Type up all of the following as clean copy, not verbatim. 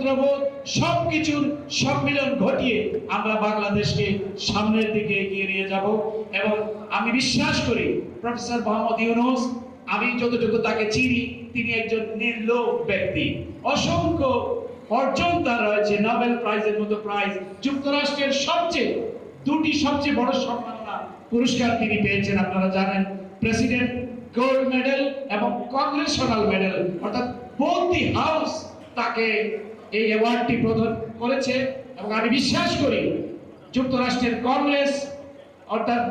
গণতন্ত্রবোধ সবকিছুর সম্মিলন ঘটিয়ে আমরা বাংলাদেশকে সামনের দিকে এগিয়ে নিয়ে যাব। এবং আমি বিশ্বাস করি প্রফেসর মোহাম্মদ ইউনূস, আমি যতটুকু তাকে চিনি, তিনি একজন নির্লোভ ব্যক্তি। অসংখ্য অর্জন তার রয়েছে, নোবেল প্রাইজের মতো প্রাইজ, যুক্তরাষ্ট্রের দুটি সবচেয়ে বড় সম্মাননা পুরস্কার তিনি পেয়েছেন। আপনারা জানেন, প্রেসিডেন্ট গোল্ড মেডেল এবং কংগ্রেশনাল মেডেল, অর্থাৎ বোথ দি হাউস তাকে এই অ্যাওয়ার্ডটি প্রদান করেছে। এবং আমি বিশ্বাস করি যুক্তরাষ্ট্রের কংগ্রেস অর্থাৎ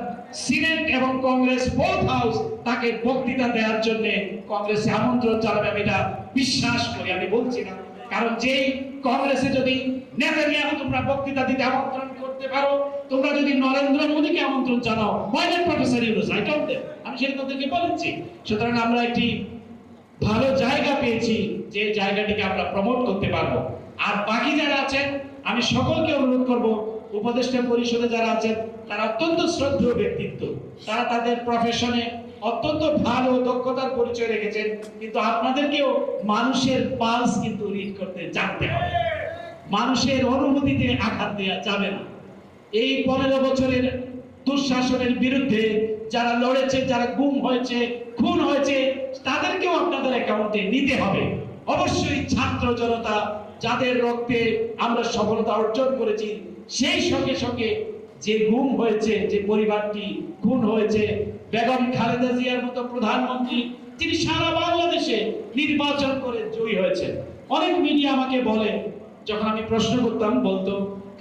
সিনেট এবং কংগ্রেস বোথ হাউস তাকে বক্তৃতা দেওয়ার জন্য কংগ্রেসে আমন্ত্রণ জানাবে, আমি এটা বিশ্বাস করি। আমি বলছি না, কারণ যেই কংগ্রেসে যদি নেতানিয়াহু তোমরা বক্তৃতা দিতে আমন্ত্রণ করতে পারো, তোমরা যদি নরেন্দ্র মোদীকে আমন্ত্রণ জানাও, why not professor Yunus? I told them, আমি সেটা তাদেরকে বলেছি। সুতরাং আমরা একটি ভালো জায়গা পেয়েছি, যে জায়গাটিকে আমরা প্রমোট করতে পারবো। আর বাকি যারা আছেন, আমি সকলকে অনুরোধ করব, উপদেষ্টা পরিষদে যারা আছেন তারা অত্যন্ত শ্রদ্ধেয় ব্যক্তিত্ব, তারা তাদের প্রফেশনে অত্যন্ত ভালো দক্ষতার পরিচয় রেখেছেন, কিন্তু আপনাদেরকেও মানুষের পালস কিন্তু রিড করতে জানতে হবে। মানুষের অনুভূতিতে আঘাত দেওয়া যাবে না। এই 15 বছরের দুঃশাসনের বিরুদ্ধে যারা লড়েছে, যারা গুম হয়েছে, খুন হয়েছে, তাদেরকেও আপনাদের অ্যাকাউন্টে নিতে হবে। অবশ্যই ছাত্র জনতা যাদের রক্তে আমরা সফলতা অর্জন করেছি, সেই সঙ্গে সঙ্গে যে গুম হয়েছে, যে পরিবারটি খুন হয়েছে, বেগম খালেদা জিয়ার মতো প্রধানমন্ত্রী, তিনি সারা বাংলাদেশে নির্বাচন করে জয়ী হয়েছেন। অনেক মিডিয়া আমাকে বলে, যখন আমি প্রশ্ন করতাম, বলতো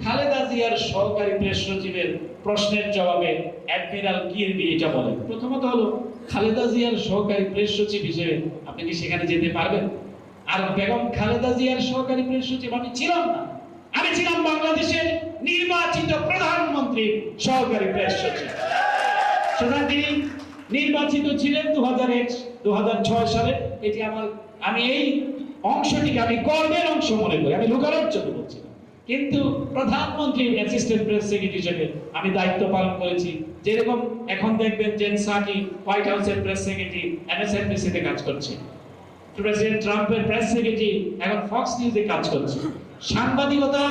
খালেদা জিয়ার সহকারী প্রেস সচিবের প্রশ্নের জবাবে অ্যাডমিরাল কিরবি এটা বলেন। প্রথমত হলো, খালেদা জিয়ার সহকারী প্রেস সচিব হিসেবে আপনি কি সেখানে যেতে পারবেন? আর বেগম খালেদা জিয়ার সহকারী প্রেস সচিব আমি ছিলাম না, আমি ছিলাম বাংলাদেশের নির্বাচিত প্রধানমন্ত্রীর সহকারী প্রেস সচিব। সুতরাং তিনি নির্বাচিত ছিলেন 2006 সালে। এটি আমি এই অংশটিকে আমি গর্বের অংশ মনে করি, আমি লুকানোর জন্য বলছি। কিন্তু প্রধানমন্ত্রীর অ্যাসিস্ট্যান্ট প্রেস সেক্রেটারি হিসেবে আমি দায়িত্ব পালন করেছি। যেরকম এখন দেখবেন জেন সাকি হোয়াইট হাউসের প্রেস সেক্রেটারি MSNBC-তে কাজ করছে, প্রেসিডেন্ট ট্রাম্পের প্রেস সেক্রেটারি এখন ফক্স নিউজে কাজ করছে। সাংবাদিকতা,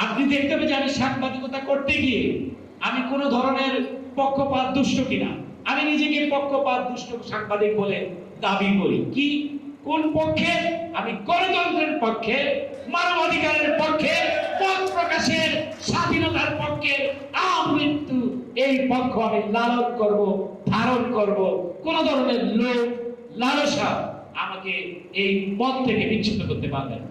আপনি দেখতে পাবেন যে আমি সাংবাদিকতা করতে গিয়ে আমি কোনো ধরনের পক্ষপাত দুষ্ট কিনা, আমি নিজেকে পক্ষপাত দুষ্ট সাংবাদিক বলে দাবি করি। কি, কোন পক্ষে? আমি গণতন্ত্রের পক্ষে, মানবাধিকারের পক্ষে, মত প্রকাশের স্বাধীনতার পক্ষে, আমৃত্যু এই পক্ষ আমি লালন করব, ধারণ করব। কোন ধরনের লোভ লালসা আমাকে এই পথ থেকে বিচ্যুত করতে পারবে না।